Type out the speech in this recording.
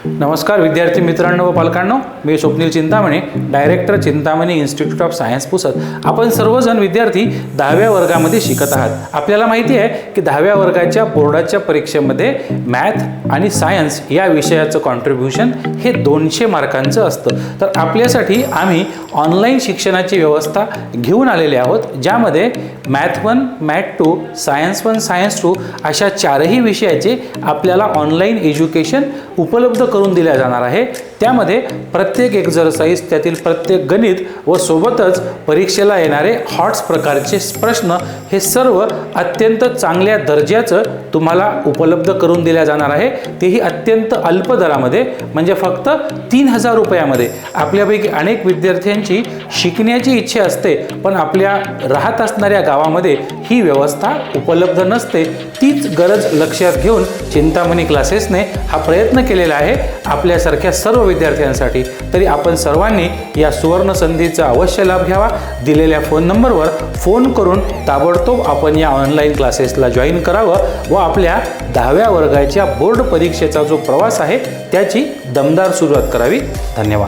नमस्कार विद्यार्थी मित्रांनो व पालकांनो, मी Swapnil Chintamani, director Chintamani institute of science Pusad. आपण सर्वजण विद्यार्थी 10व्या वर्गामध्ये शिकत आहात। आपल्याला माहिती आहे की 10व्या वर्गाच्या बोर्डाच्या परीक्षेमध्ये मॅथ आणि सायन्स या विषयाचं कॉन्ट्रीब्युशन हे 200 मार्कांचं असतं। तर आपल्यासाठी आम्ही ऑनलाईन शिक्षणाची व्यवस्था घेऊन आलेले आहोत, ज्यामध्ये मॅथ 1, मॅथ 2, सायन्स 1, सायन्स 2 अशा 4ही विषयाचे आपल्याला ऑनलाईन एज्युकेशन उपलब्ध करून दिल्या जाणार आहे। त्यामध्ये प्रत्येक एक्झरसाइज, त्यातील प्रत्येक गणित व सोबतच परीक्षेला येणारे हॉट्स प्रकारचे प्रश्न हे सर्व अत्यंत चांगल्या दर्जाचं तुम्हाला उपलब्ध करून दिल्या जाणार आहे, तेही अत्यंत अल्प दरामध्ये, म्हणजे फक्त 3000 रुपयामध्ये। आपल्यापैकी अनेक विद्यार्थ्यांची शिकण्याची इच्छा असते, पण आपल्या राहत असणाऱ्या गावामध्ये ही व्यवस्था उपलब्ध नसते। तीच गरज लक्षात घेऊन चिंतामणी क्लासेसने हा प्रयत्न केलेला आहे आपल्यासारख्या सर्व विद्यार्थ्यांसाठी। तरी आपण सर्वांनी या सुवर्ण संधीचा अवश्य लाभ घ्यावा। दिलेल्या फोन नंबरवर फोन करून ताबडतोब आपण या ऑनलाईन क्लासेसला जॉईन करावं व आपल्या 10व्या वर्गाच्या बोर्ड परीक्षेचा जो प्रवास आहे त्याची दमदार सुरुवात करावी। धन्यवाद।